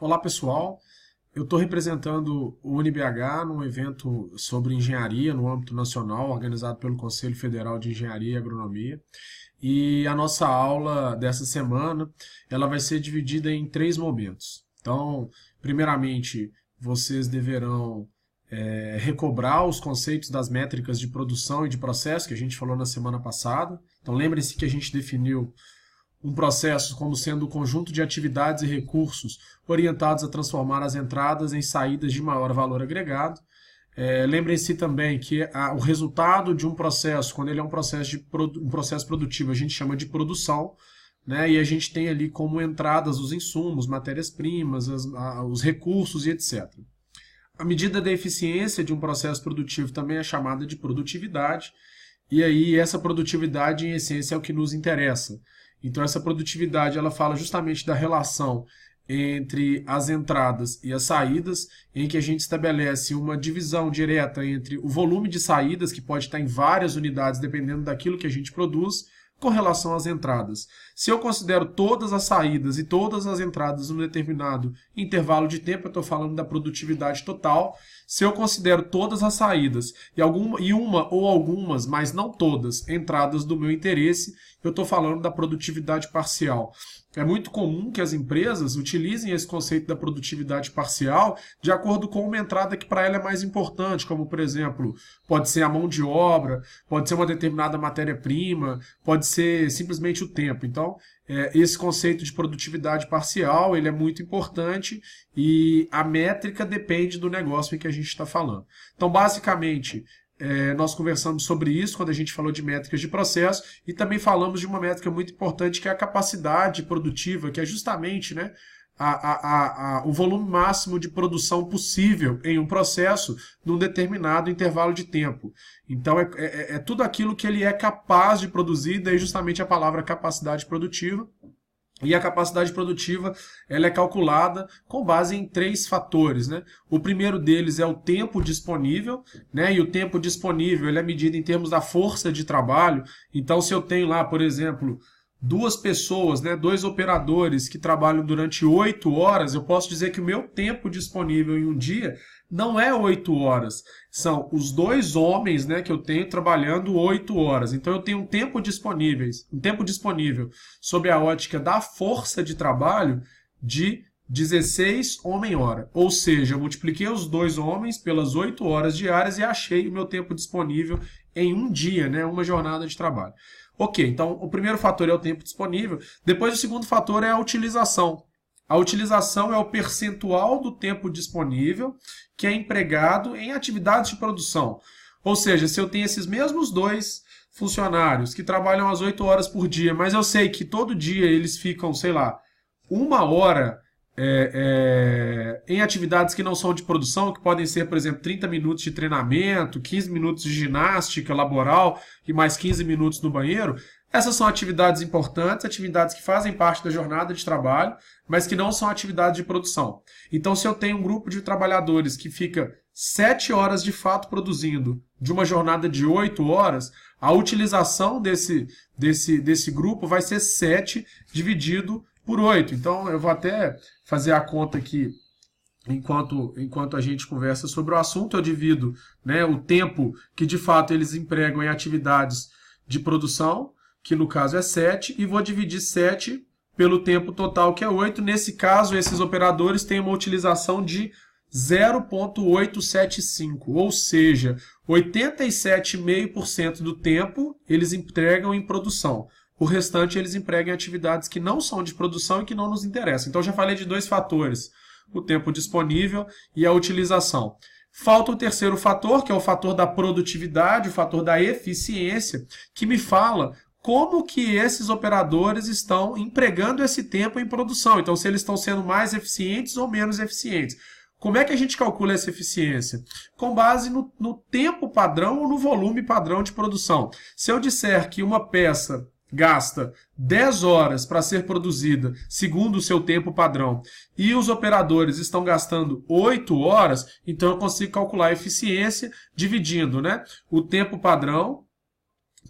Olá pessoal, eu estou representando o UniBH num evento sobre engenharia no âmbito nacional, organizado pelo Conselho Federal de Engenharia e Agronomia. E a nossa aula dessa semana, ela vai ser dividida em três momentos. Então, primeiramente, vocês deverão recobrar os conceitos das métricas de produção e de processo que a gente falou na semana passada. Então, lembrem-se que a gente definiu um processo como sendo o conjunto de atividades e recursos orientados a transformar as entradas em saídas de maior valor agregado. Lembrem-se também que o resultado de um processo, quando ele é um processo produtivo, a gente chama de produção, né? E a gente tem ali como entradas os insumos, matérias-primas, os recursos e etc. A medida da eficiência de um processo produtivo também é chamada de produtividade, e aí essa produtividade, em essência, é o que nos interessa. Então essa produtividade ela fala justamente da relação entre as entradas e as saídas, em que a gente estabelece uma divisão direta entre o volume de saídas, que pode estar em várias unidades dependendo daquilo que a gente produz, com relação às entradas. Se eu considero todas as saídas e todas as entradas num determinado intervalo de tempo, eu estou falando da produtividade total. Se eu considero todas as saídas e uma ou algumas, mas não todas, entradas do meu interesse, eu estou falando da produtividade parcial. É muito comum que as empresas utilizem esse conceito da produtividade parcial de acordo com uma entrada que para ela é mais importante, como, por exemplo, pode ser a mão de obra, pode ser uma determinada matéria-prima, pode ser simplesmente o tempo. Então, esse conceito de produtividade parcial ele é muito importante e a métrica depende do negócio em que a gente está falando. Então, basicamente, nós conversamos sobre isso quando a gente falou de métricas de processo e também falamos de uma métrica muito importante que é a capacidade produtiva, que é justamente, né, o volume máximo de produção possível em um processo num determinado intervalo de tempo. Então é tudo aquilo que ele é capaz de produzir, daí justamente a palavra capacidade produtiva. E a capacidade produtiva ela é calculada com base em três fatores, né? O primeiro deles é o tempo disponível, né? E o tempo disponível ele é medido em termos da força de trabalho. Então, se eu tenho lá, por exemplo, duas pessoas, né, dois operadores que trabalham durante 8 horas, eu posso dizer que o meu tempo disponível em um dia não é 8 horas. São os dois homens, né, que eu tenho trabalhando 8 horas. Então eu tenho um tempo disponível sob a ótica da força de trabalho de 16 homem-hora. Ou seja, eu multipliquei os dois homens pelas 8 horas diárias e achei o meu tempo disponível em um dia, né, uma jornada de trabalho. Ok, então o primeiro fator é o tempo disponível. Depois o segundo fator é a utilização. A utilização é o percentual do tempo disponível que é empregado em atividades de produção. Ou seja, se eu tenho esses mesmos dois funcionários que trabalham às 8 horas por dia, mas eu sei que todo dia eles ficam, sei lá, 1 hora em atividades que não são de produção, que podem ser, por exemplo, 30 minutos de treinamento, 15 minutos de ginástica laboral e mais 15 minutos no banheiro. Essas são atividades importantes, atividades que fazem parte da jornada de trabalho, mas que não são atividades de produção. Então, se eu tenho um grupo de trabalhadores que fica 7 horas de fato produzindo de uma jornada de 8 horas, a utilização desse grupo vai ser 7 dividido por 8. Então, eu vou até fazer a conta aqui enquanto a gente conversa sobre o assunto. Eu divido, né, o tempo que de fato eles empregam em atividades de produção, que no caso é 7, e vou dividir 7 pelo tempo total, que é 8. Nesse caso, esses operadores têm uma utilização de 0,875, ou seja, 87,5% do tempo eles empregam em produção. O restante eles empregam em atividades que não são de produção e que não nos interessam. Então, já falei de dois fatores, o tempo disponível e a utilização. Falta o terceiro fator, que é o fator da produtividade, o fator da eficiência, que me fala como que esses operadores estão empregando esse tempo em produção. Então, se eles estão sendo mais eficientes ou menos eficientes. Como é que a gente calcula essa eficiência? Com base no tempo padrão ou no volume padrão de produção. Se eu disser que uma peça gasta 10 horas para ser produzida segundo o seu tempo padrão e os operadores estão gastando 8 horas, então eu consigo calcular a eficiência dividindo, né, o tempo padrão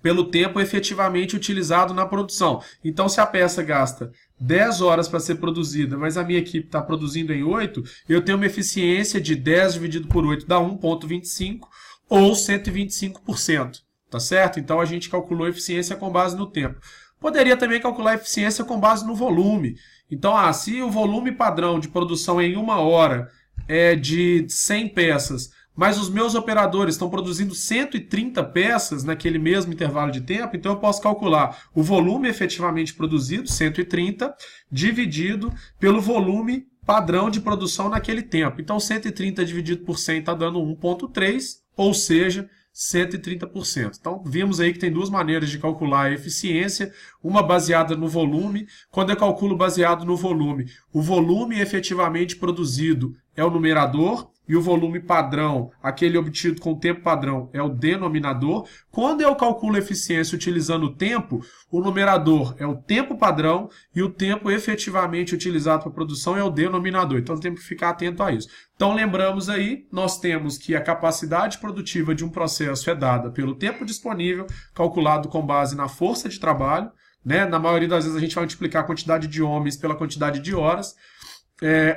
pelo tempo efetivamente utilizado na produção. Então, se a peça gasta 10 horas para ser produzida, mas a minha equipe está produzindo em 8, eu tenho uma eficiência de 10 dividido por 8 dá 1,25 ou 125%. Tá certo? Então, a gente calculou a eficiência com base no tempo. Poderia também calcular a eficiência com base no volume. Então, se o volume padrão de produção em 1 hora é de 100 peças, mas os meus operadores estão produzindo 130 peças naquele mesmo intervalo de tempo, então eu posso calcular o volume efetivamente produzido, 130, dividido pelo volume padrão de produção naquele tempo. Então, 130 dividido por 100 está dando 1,3, ou seja, 130%. Então, vimos aí que tem duas maneiras de calcular a eficiência, uma baseada no volume. Quando eu calculo baseado no volume, o volume efetivamente produzido é o numerador, e o volume padrão, aquele obtido com o tempo padrão, é o denominador. Quando eu calculo a eficiência utilizando o tempo, o numerador é o tempo padrão e o tempo efetivamente utilizado para a produção é o denominador. Então temos que ficar atento a isso. Então lembramos aí, nós temos que a capacidade produtiva de um processo é dada pelo tempo disponível, calculado com base na força de trabalho, né? Na maioria das vezes a gente vai multiplicar a quantidade de homens pela quantidade de horas.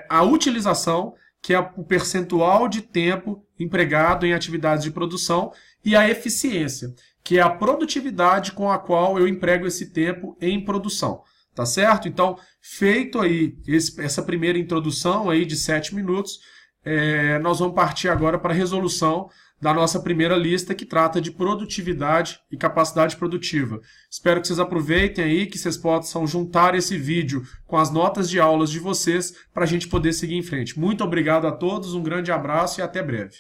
A utilização, que é o percentual de tempo empregado em atividades de produção, e a eficiência, que é a produtividade com a qual eu emprego esse tempo em produção. Tá certo? Então, feito aí essa primeira introdução aí de 7 minutos, nós vamos partir agora para a resolução da nossa primeira lista, que trata de produtividade e capacidade produtiva. Espero que vocês aproveitem aí, que vocês possam juntar esse vídeo com as notas de aulas de vocês para a gente poder seguir em frente. Muito obrigado a todos, um grande abraço e até breve.